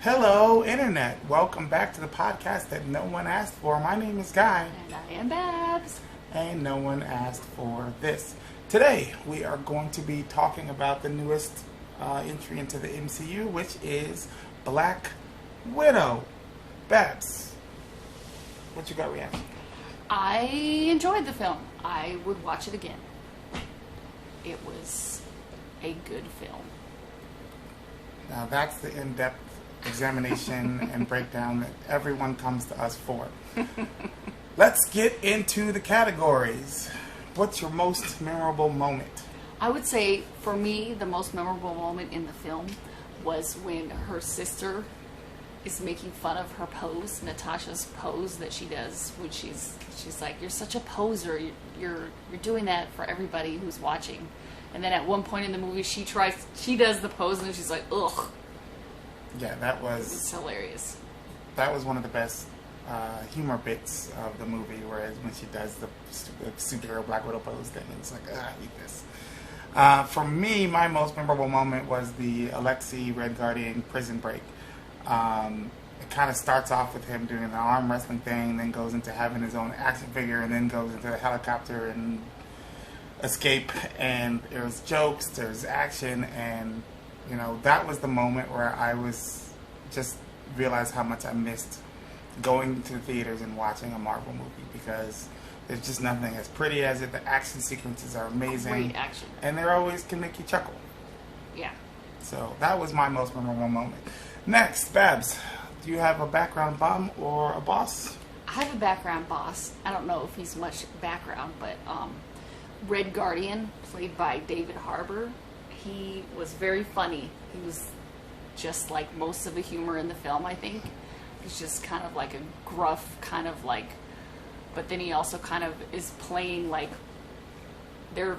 Hello, Internet. Welcome back to the podcast that no one asked for. My name is Guy. And I am Babs. And no one asked for this. Today, we are going to be talking about the newest entry into the MCU, which is Black Widow. Babs, what you got reaction? I enjoyed the film. I would watch it again. It was a good film. Now, that's the in-depth examination and breakdown that everyone comes to us for. Let's get into the categories. What's your most memorable moment? I would say, for me, the most memorable moment in the film was when her sister is making fun of her pose, Natasha's pose that she does when she's like, "You're such a poser. You're doing that for everybody who's watching." And then at one point in the movie, she does the pose and she's like, "Ugh." Yeah, that was... It's hilarious. That was one of the best humor bits of the movie, whereas when she does the superhero Black Widow pose thing, it's like, I hate this. For me, my most memorable moment was the Alexei Red Guardian prison break. It kind of starts off with him doing an arm wrestling thing, then goes into having his own action figure, and then goes into the helicopter and escape, and there's jokes, there's action, and you know, that was the moment where I was just realized how much I missed going to the theaters and watching a Marvel movie, because there's just nothing as pretty as it. The action sequences are amazing. Great action. And they always can make you chuckle. Yeah. So that was my most memorable moment. Next, Babs, do you have a background bum or a boss? I have a background boss. I don't know if he's much background, but Red Guardian, played by David Harbour, he was very funny. He was just like most of the humor in the film, I think. He's just kind of like a gruff, kind of like, but then he also kind of is playing like their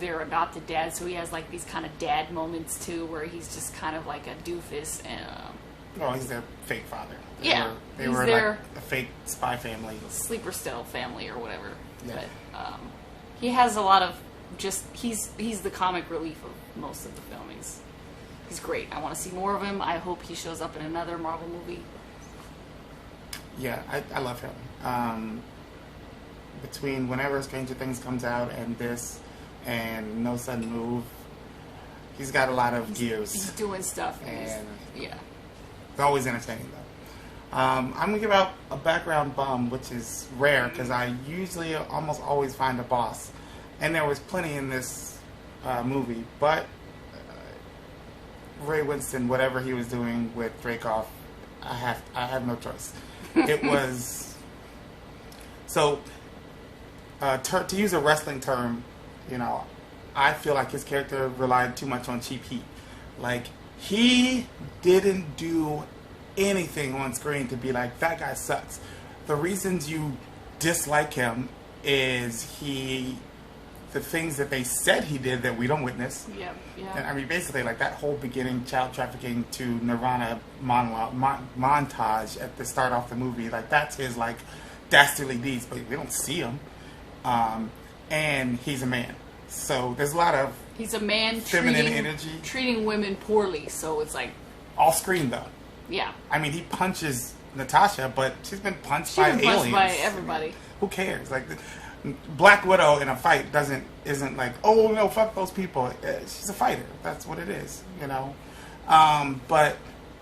adopted dad, so he has like these kind of dad moments too, where he's just kind of like a doofus and oh, he's their fake father. They he's were their like a fake spy family. sleeper cell family or whatever. Yeah. But he has a lot of just he's the comic relief of most of the film. He's great. I want to see more of him. I hope he shows up in another Marvel movie. Yeah, I love him. Between whenever Stranger Things comes out and this and No Sudden Move, he's got a lot of gears. He's doing stuff. And yeah. it's always entertaining, though. I'm going to give out a background bum, which is rare, because I usually almost always find a boss. And there was plenty in this movie, but Ray Winston, whatever he was doing with Dreykov, I have no choice. It was so to use a wrestling term, you know, I feel like his character relied too much on cheap heat. Like, he didn't do anything on screen to be like, that guy sucks. The reasons you dislike him is the things that they said he did that we don't witness. Yeah. And I mean, basically, like that whole beginning child trafficking to Nirvana monologue, montage at the start off the movie, like that's his like dastardly deeds, but we don't see him. And he's a man, so there's a lot of he's a man feminine energy, treating women poorly. So it's like off screen though. Yeah. I mean, he punches Natasha, but she's been punched by aliens. Punched by everybody. Who cares? Like. Black Widow in a fight isn't like, oh no, fuck those people. She's a fighter. That's what it is, you know. But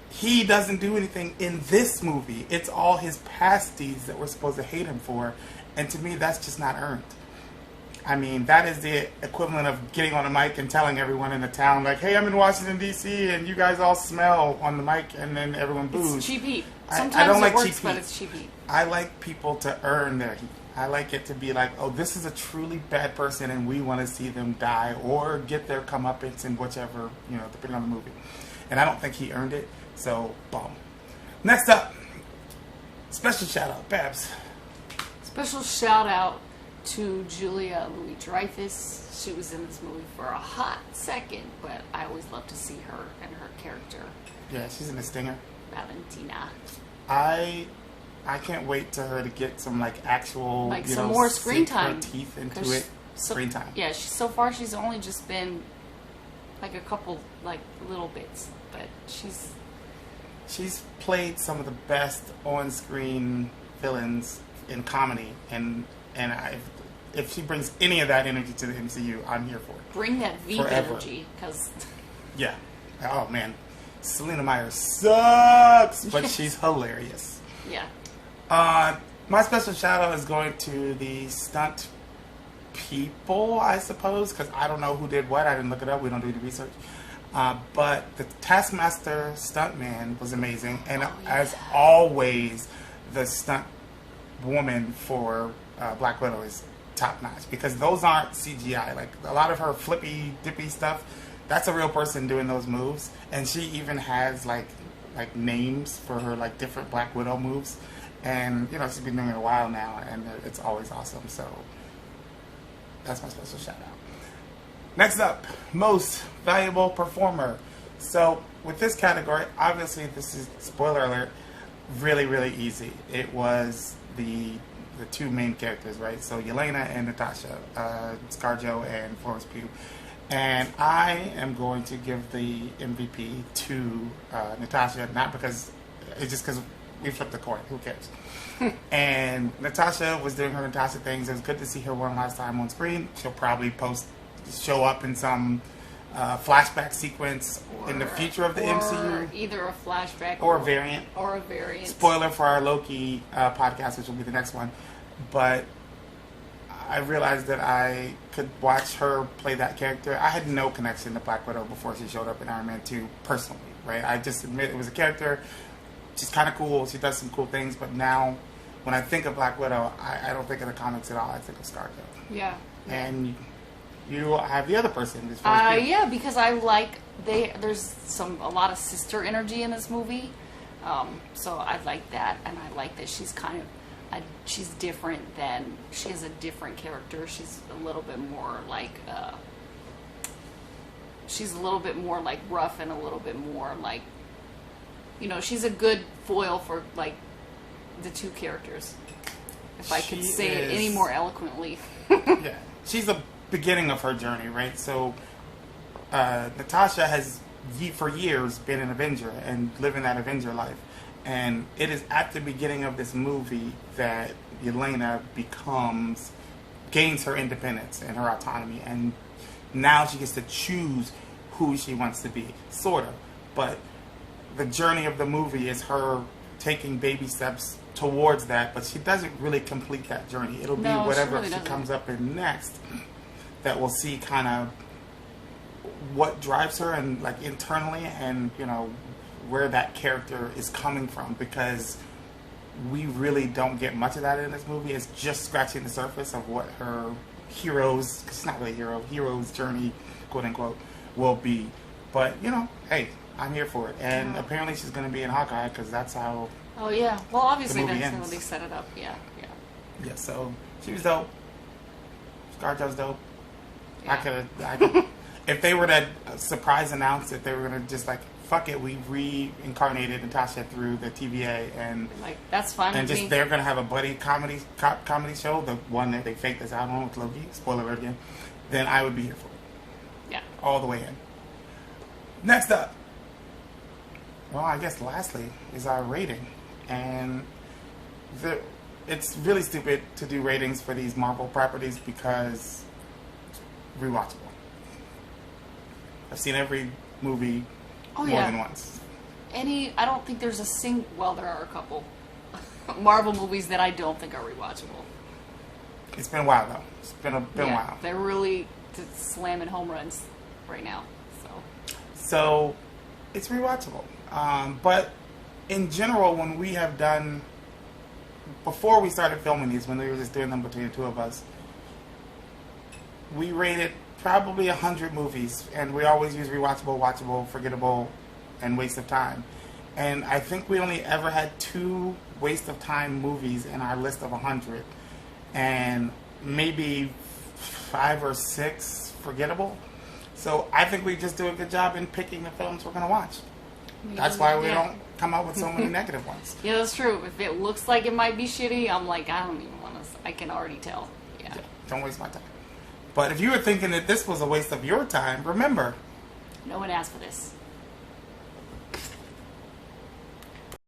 he doesn't do anything in this movie. It's all his past deeds that we're supposed to hate him for, and to me, that's just not earned. I mean, that is the equivalent of getting on a mic and telling everyone in the town, like, hey, I'm in Washington D.C. and you guys all smell on the mic, and then everyone boos. It's cheap heat. Sometimes I don't like works, cheap heat. But it's cheap heat. I like people to earn their heat. I like it to be like, oh, this is a truly bad person and we want to see them die or get their comeuppance in whichever, you know, depending on the movie. And I don't think he earned it, so boom. Next up, special shout out, Babs. Special shout out to Julia Louis-Dreyfus. She was in this movie for a hot second, but I always love to see her and her character. Yeah, she's in the Stinger. Valentina. I can't wait to her to get some like actual, like you some know, more screen sink time. her teeth into it. Screen time. Yeah, so far she's only just been like a couple like little bits, but she's she's played some of the best on-screen villains in comedy, and if she brings any of that energy to the MCU, I'm here for it. Bring that V energy, because yeah. Oh man, Selena Meyer sucks, but she's hilarious. Yeah. My special shout out is going to the stunt people, I suppose, because I don't know who did what. I didn't look it up. We don't do the research. But the Taskmaster stuntman was amazing, and as always, the stunt woman for Black Widow is top notch, because those aren't CGI. Like a lot of her flippy dippy stuff, that's a real person doing those moves, and she even has like names for her like different Black Widow moves, and you know she's been doing it a while now, and it's always awesome. So that's my special shout out. Next up, most valuable performer. So with this category, obviously this is, spoiler alert, really, really easy. It was the two main characters, right? So Yelena and Natasha, ScarJo and Florence Pugh. And I am going to give the MVP to Natasha, not because, it's just because we flipped the coin. Who cares? And Natasha was doing her Natasha things. It was good to see her one last time on screen. She'll probably show up in some flashback sequence in the future of the MCU. Either a flashback or a variant. Or a variant. Spoiler for our Loki podcast, which will be the next one. But I realized that I could watch her play that character. I had no connection to Black Widow before she showed up in Iron Man 2 personally, right? I just admit it was a character. She's kind of cool. She does some cool things. But now, when I think of Black Widow, I don't think of the comics at all. I think of ScarJo. Yeah. And you have the other person. Yeah, because I like there's a lot of sister energy in this movie, so I like that, and I like that she's kind of she's different than she has a different character. She's a little bit more like rough and a little bit more like, you know, she's a good foil for like the two characters. If I could say it any more eloquently. Yeah, she's the beginning of her journey, right? So Natasha has for years been an Avenger and living that Avenger life, and it is at the beginning of this movie that Yelena gains her independence and her autonomy, and now she gets to choose who she wants to be, sort of. But the journey of the movie is her taking baby steps towards that, but she doesn't really complete that journey. It'll be whatever she comes up in next that we'll see kind of what drives her and like internally, and you know where that character is coming from, because we really don't get much of that in this movie. It's just scratching the surface of what her hero's, cause it's not really a hero's journey, quote unquote, will be. But you know, hey, I'm here for it, and apparently she's going to be in Hawkeye, because that's how. Oh yeah, well obviously that's ends. how they set it up. Yeah. Yeah, so she was dope. ScarJo's dope. Yeah. I could, if they were to surprise announce that they were gonna just like, fuck it, we reincarnated Natasha through the TVA, and like that's fine. And just they're gonna have a buddy comedy show, the one that they faked us out on with Loki. Spoiler alert again. Then I would be here for it. Yeah. All the way in. Next up. Well, I guess lastly is our rating, and it's really stupid to do ratings for these Marvel properties because rewatchable. I've seen every movie more than once. I don't think there's well, there are a couple Marvel movies that I don't think are rewatchable. It's been a while though. It's been a while. They're really slamming home runs right now. So it's rewatchable. But in general, when we have done, before we started filming these, when we were just doing them between the two of us, we rated probably 100 movies, and we always use rewatchable, watchable, forgettable, and waste of time. And I think we only ever had 2 waste of time movies in our list of 100, and maybe 5 or 6 forgettable. So I think we just do a good job in picking the films we're going to watch. That's why we don't come out with so many negative ones. Yeah, that's true. If it looks like it might be shitty, I'm like, I don't even want to. I can already tell. Yeah. Don't waste my time. But if you were thinking that this was a waste of your time, remember, no one asked for this.